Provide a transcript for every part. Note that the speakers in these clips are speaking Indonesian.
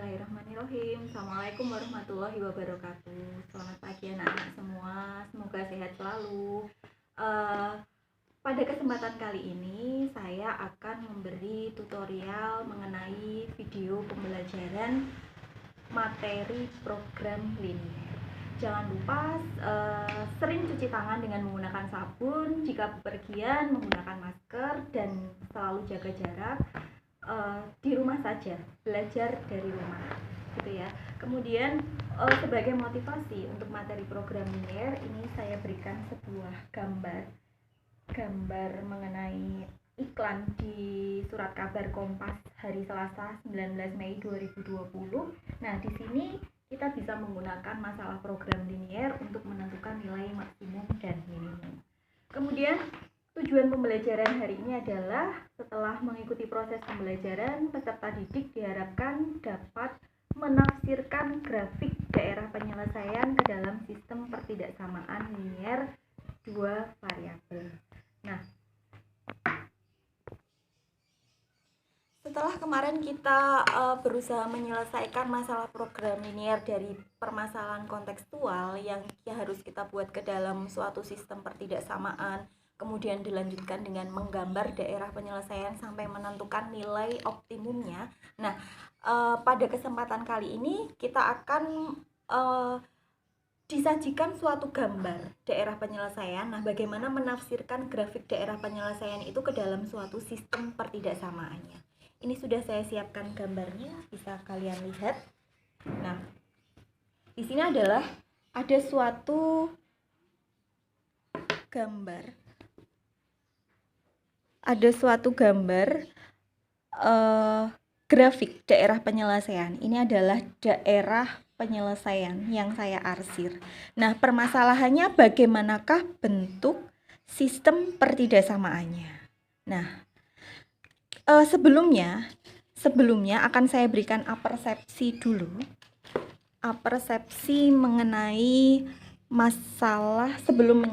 Bismillahirrahmanirrahim. Assalamualaikum warahmatullahi wabarakatuh. Selamat pagi anak-anak semua. Semoga sehat selalu. Pada kesempatan kali ini saya akan memberi tutorial mengenai video pembelajaran materi program linear. Jangan lupa sering cuci tangan dengan menggunakan sabun. Jika bepergian menggunakan masker dan selalu jaga jarak. Di rumah saja, belajar dari rumah gitu ya. Kemudian sebagai motivasi untuk materi program linear ini saya berikan sebuah gambar mengenai iklan di surat kabar Kompas hari Selasa 19 Mei 2020. Nah, di sini kita bisa menggunakan masalah program linear untuk menentukan nilai maksimum dan minimum. Kemudian tujuan pembelajaran hari ini adalah setelah mengikuti proses pembelajaran, peserta didik diharapkan dapat menafsirkan grafik daerah penyelesaian ke dalam sistem pertidaksamaan linear dua variabel. Nah, setelah kemarin kita berusaha menyelesaikan masalah program linear dari permasalahan kontekstual yang harus kita buat ke dalam suatu sistem pertidaksamaan, kemudian dilanjutkan dengan menggambar daerah penyelesaian sampai menentukan nilai optimumnya. Nah, pada kesempatan kali ini kita akan disajikan suatu gambar daerah penyelesaian. Nah, bagaimana menafsirkan grafik daerah penyelesaian itu ke dalam suatu sistem pertidaksamaannya. Ini sudah saya siapkan gambarnya, bisa kalian lihat. Nah, di sini adalah ada suatu gambar. Ada suatu gambar grafik daerah penyelesaian. Ini adalah daerah penyelesaian yang saya arsir. Nah, permasalahannya bagaimanakah bentuk sistem pertidaksamaannya. Nah, sebelumnya akan saya berikan apersepsi dulu. Apersepsi mengenai masalah sebelum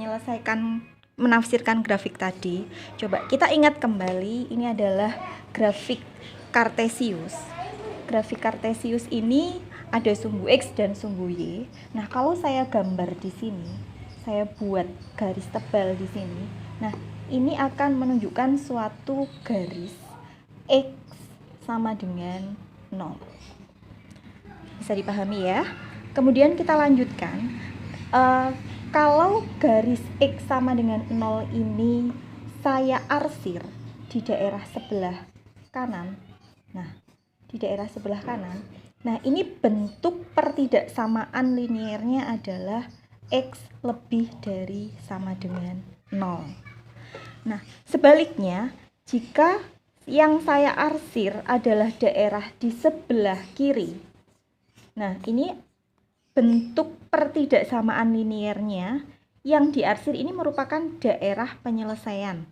menafsirkan grafik tadi. Coba kita ingat kembali, ini adalah grafik Kartesius. Grafik Kartesius ini ada sumbu X dan sumbu Y. Nah, kalau saya gambar di sini, saya buat garis tebal di sini. Nah, ini akan menunjukkan suatu garis X sama dengan 0. Bisa dipahami ya? Kemudian kita lanjutkan. Kalau garis X sama dengan 0 ini saya arsir di daerah sebelah kanan. Nah, di daerah sebelah kanan. Nah, ini bentuk pertidaksamaan linearnya adalah X lebih dari sama dengan 0. Nah, sebaliknya, jika yang saya arsir adalah daerah di sebelah kiri. Nah, ini bentuk pertidaksamaan linearnya yang diarsir ini merupakan daerah penyelesaian.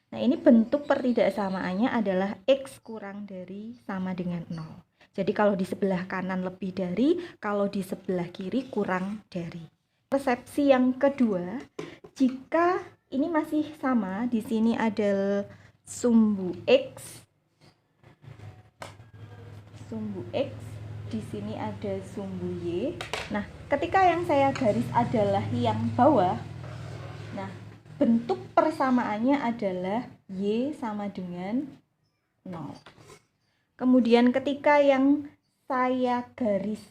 Nah, ini bentuk pertidaksamaannya adalah X kurang dari sama dengan 0. Jadi kalau di sebelah kanan lebih dari, kalau di sebelah kiri kurang dari. Persepsi yang kedua, jika ini masih sama, di sini ada sumbu X, di sini ada sumbu Y. Nah, ketika yang saya garis adalah yang bawah, nah, bentuk persamaannya adalah Y sama dengan 0. Kemudian ketika yang saya garis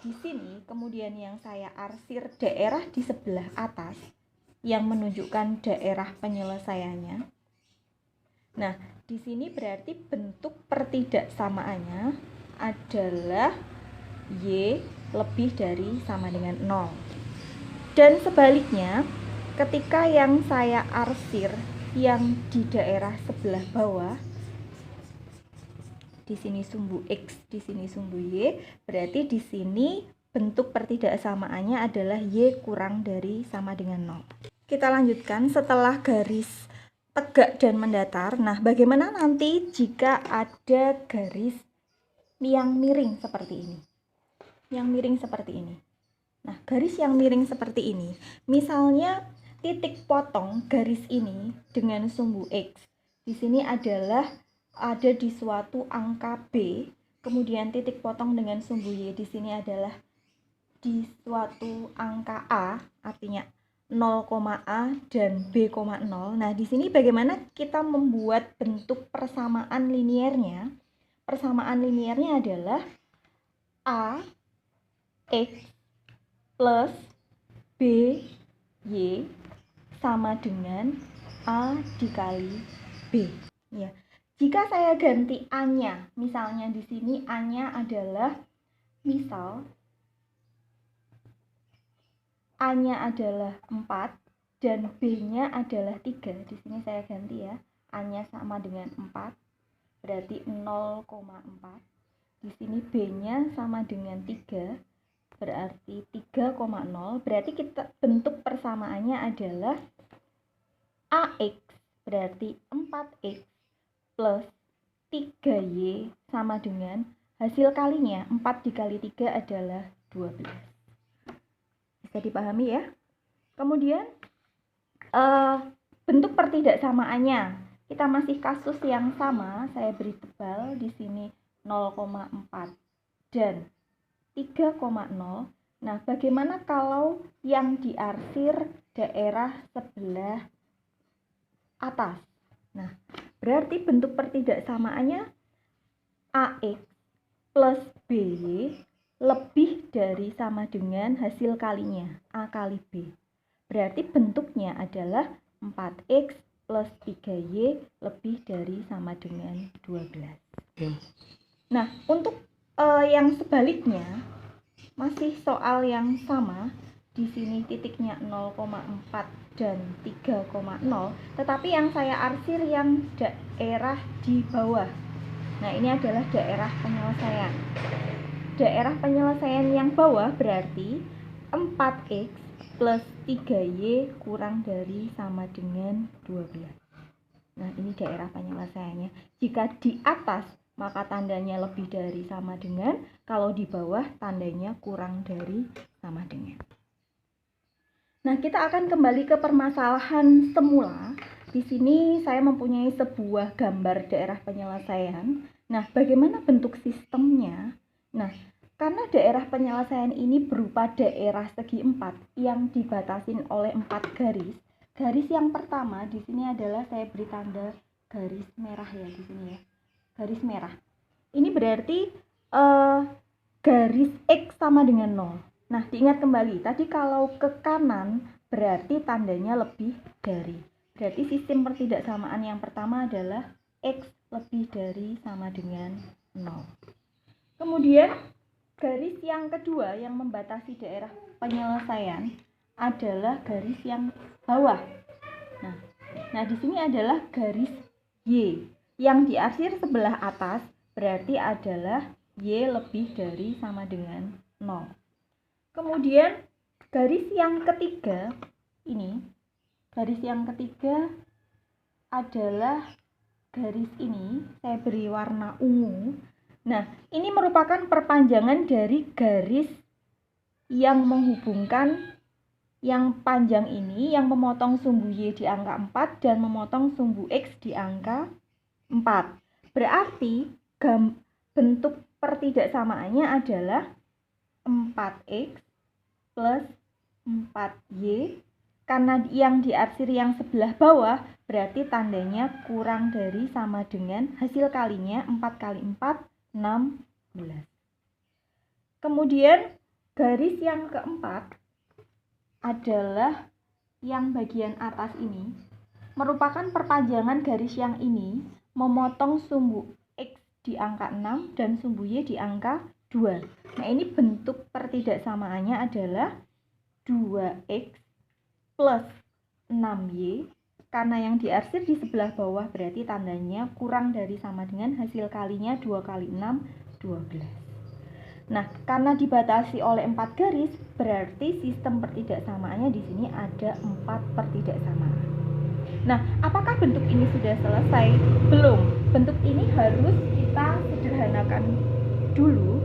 di sini, kemudian yang saya arsir daerah di sebelah atas, yang menunjukkan daerah penyelesaiannya. Nah, di sini berarti bentuk pertidaksamaannya adalah Y lebih dari sama dengan 0. Dan sebaliknya, ketika yang saya arsir yang di daerah sebelah bawah, di sini sumbu X, di sini sumbu Y, berarti di sini bentuk pertidaksamaannya adalah Y kurang dari sama dengan 0. Kita lanjutkan setelah garis tegak dan mendatar. Nah, bagaimana nanti jika ada garis yang miring seperti ini? Nah, garis yang miring seperti ini, misalnya titik potong garis ini dengan sumbu X di sini adalah ada di suatu angka B, kemudian titik potong dengan sumbu Y di sini adalah di suatu angka A, artinya 0,A dan B,0. Nah, di sini bagaimana kita membuat bentuk persamaan linearnya? Persamaan linearnya adalah A X plus B Y sama dengan A dikali B. Ya. Jika saya ganti A-nya, misalnya di sini A-nya adalah misal A-nya adalah 4 dan B-nya adalah 3. Di sini saya ganti ya. A-nya sama dengan 4, berarti 0,4. Di sini B-nya sama dengan 3, berarti 3,0. Berarti kita bentuk persamaannya adalah AX berarti 4X plus 3Y sama dengan hasil kalinya 4 dikali 3 adalah 12. Bisa dipahami ya? Kemudian bentuk pertidaksamaannya, kita masih kasus yang sama, saya beri tebal di sini 0,4 dan 3,0. Nah, bagaimana kalau yang diarsir daerah sebelah atas? Nah, berarti bentuk pertidaksamaannya AX plus BY lebih dari sama dengan hasil kalinya A kali B. Berarti bentuknya adalah 4X plus 3Y lebih dari sama dengan 12. Nah, untuk yang sebaliknya masih soal yang sama. Di sini titiknya 0,4 dan 3,0, tetapi yang saya arsir yang daerah di bawah. Nah, ini adalah daerah penyelesaian. Daerah penyelesaian yang bawah berarti 4X plus 3Y kurang dari sama dengan 12. Nah, ini daerah penyelesaiannya. Jika di atas, maka tandanya lebih dari sama dengan. Kalau di bawah, tandanya kurang dari sama dengan. Nah, kita akan kembali ke permasalahan semula. Di sini saya mempunyai sebuah gambar daerah penyelesaian. Nah, bagaimana bentuk sistemnya? Nah, karena daerah penyelesaian ini berupa daerah segi 4 yang dibatasin oleh 4 garis. Garis yang pertama di sini adalah saya beri tanda garis merah ya di sini ya. Garis merah. Ini berarti garis X sama dengan 0. Nah, diingat kembali, tadi kalau ke kanan berarti tandanya lebih dari. Berarti sistem pertidaksamaan yang pertama adalah X lebih dari sama dengan 0. Kemudian, garis yang kedua yang membatasi daerah penyelesaian adalah garis yang bawah. Nah, di sini adalah garis Y. Yang diarsir sebelah atas berarti adalah Y lebih dari sama dengan 0. Kemudian garis yang ketiga ini, garis yang ketiga adalah garis ini, saya beri warna ungu. Nah, ini merupakan perpanjangan dari garis yang menghubungkan yang panjang ini, yang memotong sumbu Y di angka 4 dan memotong sumbu X di angka 4. Berarti bentuk pertidaksamaannya adalah 4X plus 4Y. Karena yang diarsir yang sebelah bawah berarti tandanya kurang dari sama dengan hasil kalinya 4 kali 4, 16. Kemudian garis yang keempat adalah yang bagian atas ini, merupakan perpanjangan garis yang ini memotong sumbu X di angka 6 dan sumbu Y di angka 2. Nah, ini bentuk pertidaksamaannya adalah 2X plus 6Y. Karena yang diarsir di sebelah bawah berarti tandanya kurang dari sama dengan hasil kalinya 2 kali 6, 12. Nah, karena dibatasi oleh 4 garis, berarti sistem pertidaksamaannya di sini ada 4 pertidaksamaan. Nah, apakah bentuk ini sudah selesai? Belum. Bentuk ini harus kita sederhanakan dulu.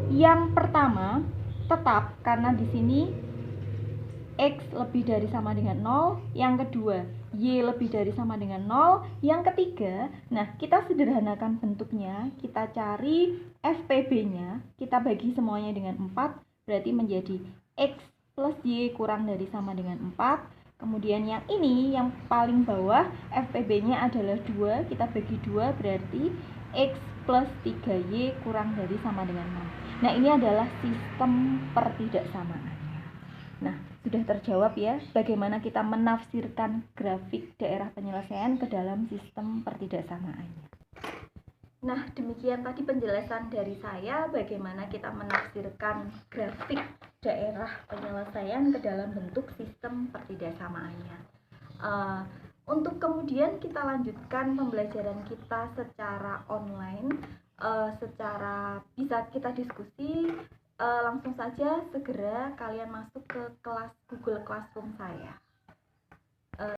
Yang pertama, tetap karena di sini X lebih dari sama dengan 0. Yang kedua, Y lebih dari sama dengan 0. Yang ketiga, nah kita sederhanakan bentuknya, kita cari FPB-nya, kita bagi semuanya dengan 4, berarti menjadi X plus Y kurang dari sama dengan 4. Kemudian yang ini, yang paling bawah, FPB-nya adalah 2, kita bagi 2, berarti X plus 3Y kurang dari sama dengan 6. Nah ini adalah sistem pertidaksamaan. Nah, sudah terjawab ya bagaimana kita menafsirkan grafik daerah penyelesaian ke dalam sistem pertidaksamaannya. Nah, demikian tadi penjelasan dari saya bagaimana kita menafsirkan grafik daerah penyelesaian ke dalam bentuk sistem pertidaksamaannya. Untuk kemudian kita lanjutkan pembelajaran kita secara online, secara bisa kita diskusi. Langsung saja segera kalian masuk ke kelas Google Classroom saya.